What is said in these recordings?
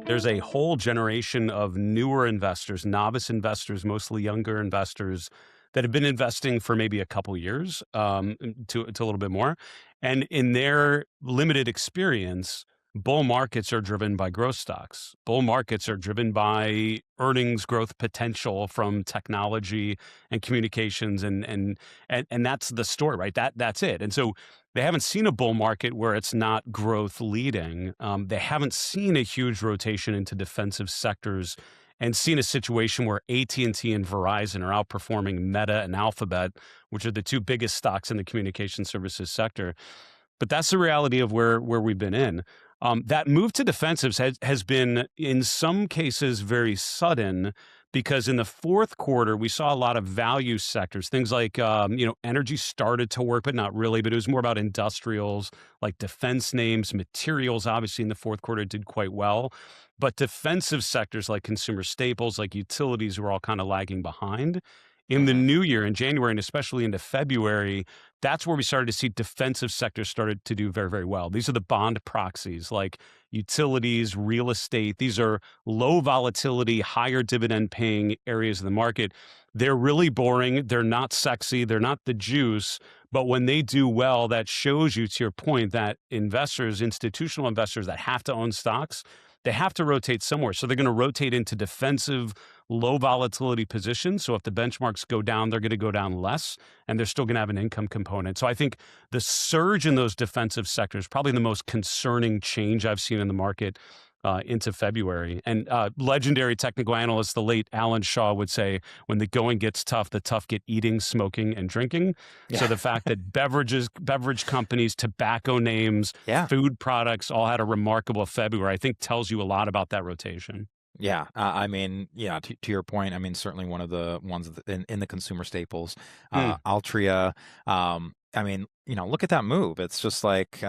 there's a whole generation of newer investors, novice investors, mostly younger investors that have been investing for maybe a couple years, to a little bit more. And in their limited experience, bull markets are driven by growth stocks. Bull markets are driven by earnings growth potential from technology and communications, and that's the story, right? That's it. And so they haven't seen a bull market where it's not growth leading. They haven't seen a huge rotation into defensive sectors and seen a situation where AT&T and Verizon are outperforming Meta and Alphabet, which are the two biggest stocks in the communication services sector. But that's the reality of where we've been in. That move to defensives has been, in some cases, very sudden, because in the fourth quarter, we saw a lot of value sectors, things like, energy started to work, but not really, but it was more about industrials, like defense names, materials, obviously in the fourth quarter did quite well. But defensive sectors like consumer staples, like utilities were all kind of lagging behind. In the Hmm. new year, in January, and especially into February, that's where we started to see defensive sectors started to do very, very well. These are the bond proxies like utilities, real estate. These are low volatility, higher dividend paying areas of the market. They're really boring. They're not sexy. They're not the juice. But when they do well, that shows you, to your point, that investors, institutional investors that have to own stocks, they have to rotate somewhere. So they're going to rotate into defensive, low volatility positions. So if the benchmarks go down, they're going to go down less, and they're still going to have an income component. So I think the surge in those defensive sectors, probably the most concerning change I've seen in the market into February. And legendary technical analyst, the late Alan Shaw, would say, when the going gets tough, the tough get eating, smoking, and drinking. So Yeah. the fact that beverage companies, tobacco names, Yeah. food products all had a remarkable February, I think tells you a lot about that rotation. Yeah. I mean, yeah, to your point, I mean, certainly one of the ones in the consumer staples, Mm. Altria. I mean, look at that move. It's just like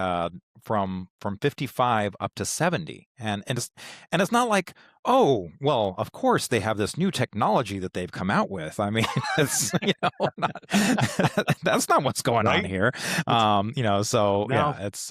from 55 up to 70. And it's not like, oh, well, of course they have this new technology that they've come out with. I mean, it's, not, that's not what's going on Right? here. It's So yeah, no. it's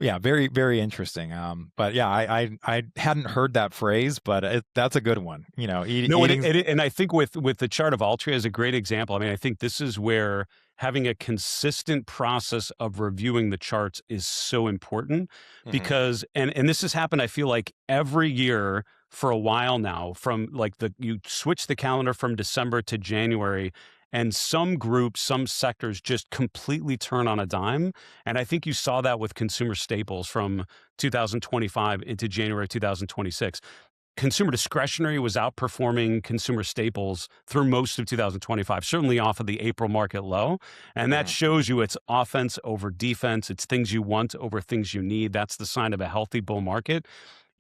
yeah, very, very interesting. But yeah, I hadn't heard that phrase, but that's a good one. No, Eating. and I think with the chart of Altria is a great example. I mean, I think this is where having a consistent process of reviewing the charts is so important, Mhm. because and this has happened, I feel like, every year for a while now, from like you switch the calendar from December to January, and some groups, some sectors just completely turn on a dime. And I think you saw that with consumer staples from 2025 into January 2026. Consumer discretionary was outperforming consumer staples through most of 2025, certainly off of the April market low. And that Mhm. shows you it's offense over defense. It's things you want over things you need. That's the sign of a healthy bull market.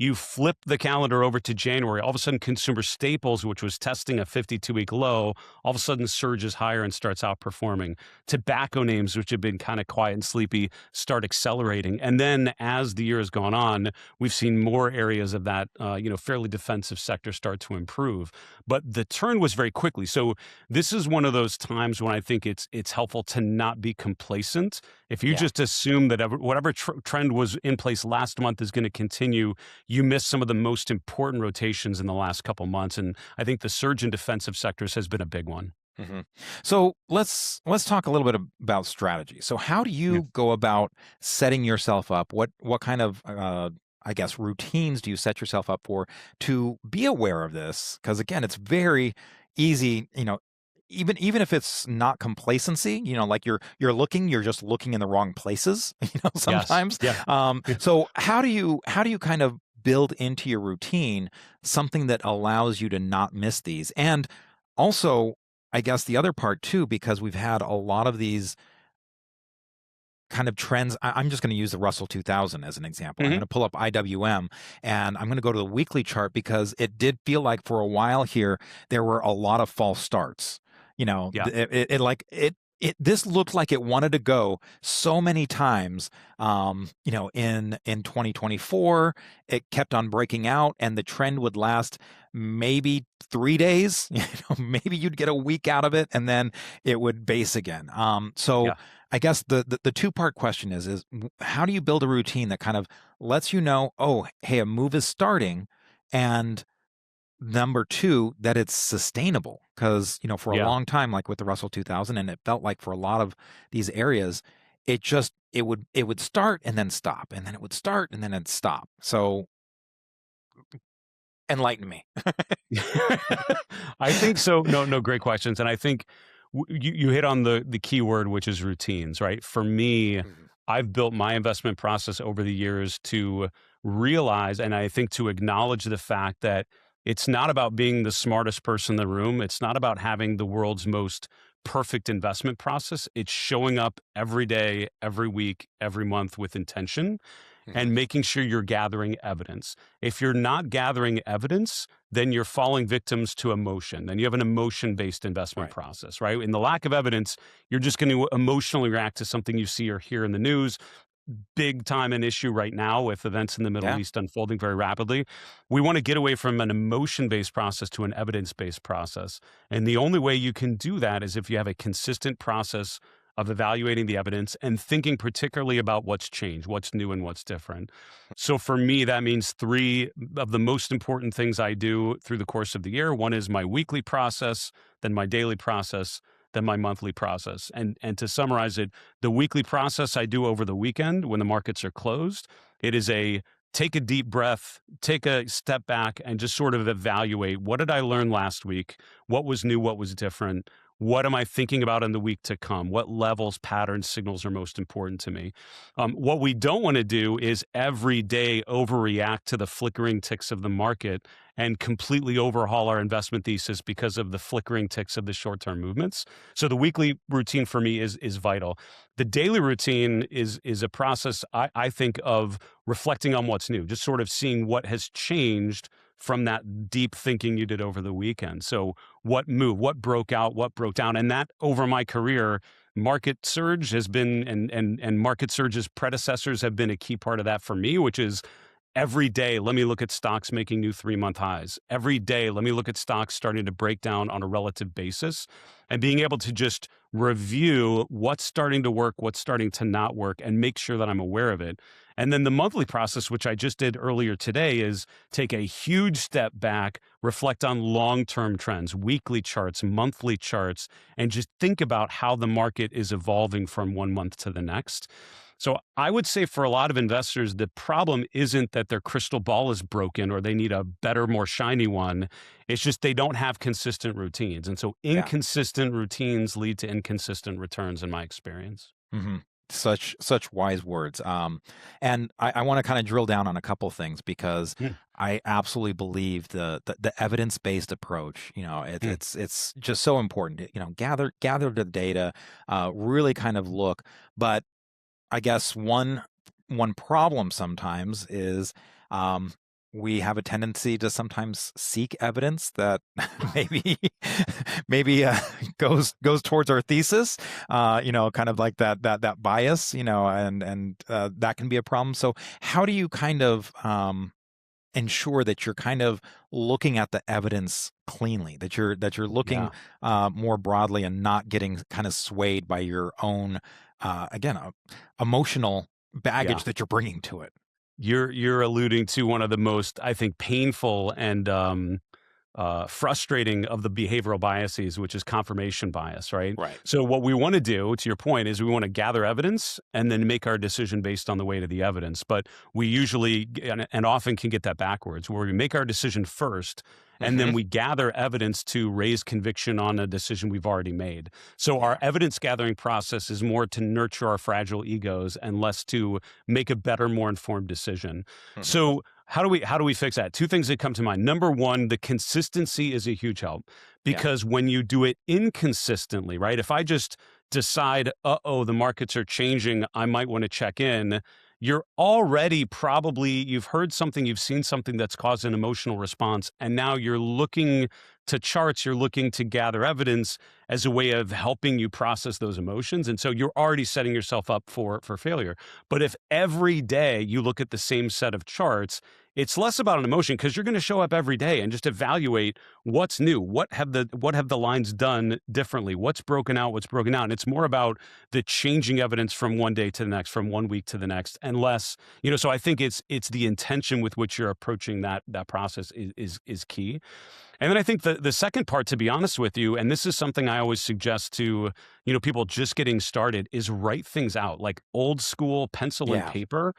You flip the calendar over to January, all of a sudden consumer staples, which was testing a 52-week low, all of a sudden surges higher and starts outperforming. Tobacco names, which have been kind of quiet and sleepy, start accelerating. And then as the year has gone on, we've seen more areas of that, fairly defensive sector start to improve. But the turn was very quickly. So this is one of those times when I think it's helpful to not be complacent. If you Yeah. just assume that whatever trend was in place last month is going to continue, you miss some of the most important rotations in the last couple months. And I think the surge in defensive sectors has been a big one. Mhm. So let's talk a little bit about strategy. So how do Yeah. you go about setting yourself up? What kind of I guess routines do you set yourself up for to be aware of this? Because again, it's very easy, even if it's not complacency, like you're just looking in the wrong places, Yes. sometimes. Yeah. So how do you kind of build into your routine something that allows you to not miss these? And also, I guess the other part too, because we've had a lot of these kind of trends. I'm just going to use the Russell 2000 as an example. I'm Hmm. going to pull up IWM and I'm going to go to the weekly chart because it did feel like for a while here there were a lot of false starts. Yeah. This looked like it wanted to go so many times. In 2024, it kept on breaking out, and the trend would last maybe 3 days. Maybe you'd get a week out of it, and then it would base again. So Yeah. I guess the two-part question is how do you build a routine that kind of lets you know, oh, hey, a move is starting, And number two, that it's sustainable. Because, for a Yeah. long time, like with the Russell 2000, and it felt like for a lot of these areas, it would start and then stop, and then it would start and then it'd stop. So enlighten me. I think so. No, no, great questions. And I think you hit on the key word, which is routines, right? For me, Mhm. I've built my investment process over the years to realize, and I think to acknowledge the fact that it's not about being the smartest person in the room. It's not about having the world's most perfect investment process. It's showing up every day, every week, every month with intention Mhm. and making sure you're gathering evidence. If you're not gathering evidence, then you're falling victims to emotion. Then you have an emotion based investment Right. process, right? In the lack of evidence, you're just going to emotionally react to something you see or hear in the news. Big time an issue right now with events in the Middle Yeah. East unfolding very rapidly. We want to get away from an emotion based process to an evidence based process. And the only way you can do that is if you have a consistent process of evaluating the evidence and thinking particularly about what's changed, what's new, and what's different. So for me, that means three of the most important things I do through the course of the year. One is my weekly process, then my daily process, then my monthly process. And to summarize it, the weekly process I do over the weekend when the markets are closed. It is a take a deep breath, take a step back, and just sort of evaluate what did I learn last week? What was new? What was different? What am I thinking about in the week to come? What levels, patterns, signals are most important to me? What we don't want to do is every day overreact to the flickering ticks of the market and completely overhaul our investment thesis because of the flickering ticks of the short-term movements. So the weekly routine for me is vital. The daily routine is a process I think of reflecting on what's new, just sort of seeing what has changed from that deep thinking you did over the weekend. So what moved, what broke out, what broke down, and that over my career, market surge has been and market surge's predecessors have been a key part of that for me, which is every day, let me look at stocks making new 3-month highs. Every day, let me look at stocks starting to break down on a relative basis and being able to just review what's starting to work, what's starting to not work, and make sure that I'm aware of it. And then the monthly process, which I just did earlier today, is take a huge step back, reflect on long term trends, weekly charts, monthly charts, and just think about how the market is evolving from one month to the next. So I would say for a lot of investors, the problem isn't that their crystal ball is broken or they need a better, more shiny one. It's just they don't have consistent routines. And so Yeah. inconsistent routines lead to inconsistent returns in my experience. Hmm. Such wise words. And I want to kind of drill down on a couple things because Mm, I absolutely believe the evidence based approach. mm, It's just so important. Gather the data, really kind of look. But I guess one problem sometimes is um, we have a tendency to sometimes seek evidence that maybe maybe goes towards our thesis. Kind of like that bias. And that can be a problem. So how do you kind of ensure that you're kind of looking at the evidence cleanly, that you're looking yeah. more broadly and not getting kind of swayed by your own again emotional Yeah. baggage that you're bringing to it. You're alluding to one of the most, I think, painful and frustrating of the behavioral biases, which is confirmation bias, right? Right. So, what we want to do, to your point, is we want to gather evidence and then make our decision based on the weight of the evidence. But we usually and often can get that backwards, where we make our decision first and Hmm. then we gather evidence to raise conviction on a decision we've already made. So, our Yeah. evidence gathering process is more to nurture our fragile egos and less to make a better, more informed decision. Hmm. So, how do we fix that? Two things that come to mind. Number one, the consistency is a huge help Yeah. because when you do it inconsistently, right? If I just decide, uh-oh, the markets are changing, I might want to check in, you're already probably you've heard something, you've seen something that's caused an emotional response, and now you're looking to charts, you're looking to gather evidence, as a way of helping you process those emotions. And so you're already setting yourself up for failure. But if every day you look at the same set of charts, it's less about an emotion because you're going to show up every day and just evaluate what's new, what have the lines done differently, what's broken out, what's broken out. And it's more about the changing evidence from one day to the next, from one week to the next, and less, so I think it's the intention with which you're approaching that process is key. And then I think the second part, to be honest with you, and this is something I always suggest to, people just getting started, is write things out, like old school pencil and Yeah. paper.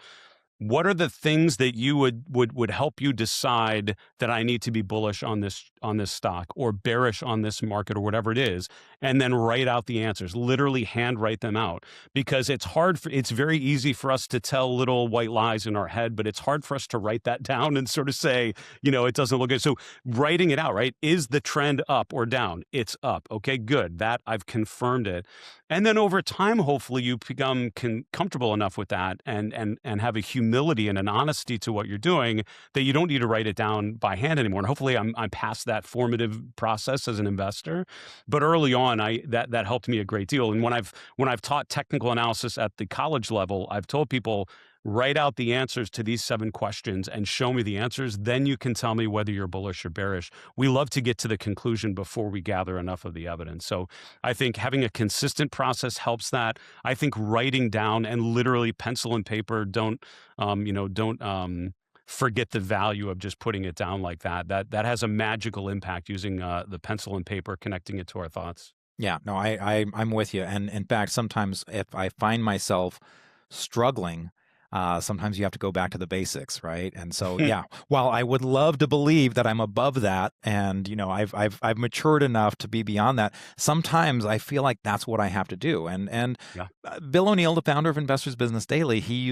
What are the things that you would help you decide that I need to be bullish on this stock or bearish on this market or whatever it is, and then write out the answers, literally hand write them out, because it's very easy for us to tell little white lies in our head, but it's hard for us to write that down and sort of say, it doesn't look good. So writing it out, right? Is the trend up or down? It's up. Okay, good. That I've confirmed it. And then over time, hopefully you become comfortable enough with that and have a humility and an honesty to what you're doing that you don't need to write it down by hand anymore. And hopefully I'm past that formative process as an investor. But early on, that helped me a great deal. And when I've taught technical analysis at the college level, I've told people, write out the answers to these 7 questions and show me the answers. Then you can tell me whether you're bullish or bearish. We love to get to the conclusion before we gather enough of the evidence. So I think having a consistent process helps that. I think writing down and literally pencil and paper, don't forget the value of just putting it down like that. That has a magical impact, using the pencil and paper, connecting it to our thoughts. Yeah, no, I'm with you. And in fact, sometimes if I find myself struggling, sometimes you have to go back to the basics, right? And so, yeah, while I would love to believe that I'm above that, and I've matured enough to be beyond that, sometimes I feel like that's what I have to do. And Yeah. Bill O'Neill, the founder of Investors Business Daily, he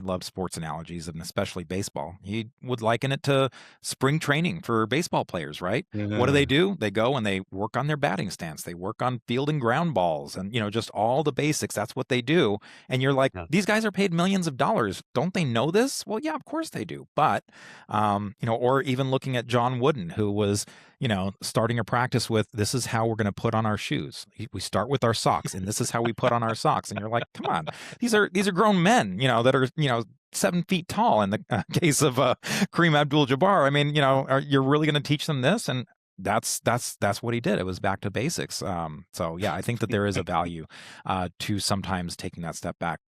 loved sports analogies, and especially baseball. He would liken it to spring training for baseball players, right? What Yeah. do? They go and they work on their batting stance. They work on fielding ground balls and, just all the basics. That's what they do. And you're like, Yeah. these guys are paid millions of dollars. Don't they know this? Well, yeah, of course they do. But, or even looking at John Wooden, who was, starting a practice with, this is how we're going to put on our shoes. We start with our socks, and this is how we put on our socks. And you're like, come on, these are grown men, that are, 7 feet tall in the case of Kareem Abdul-Jabbar. I mean, you're really going to teach them this? And that's what he did. It was back to basics. So yeah, I think that there is a value to sometimes taking that step back.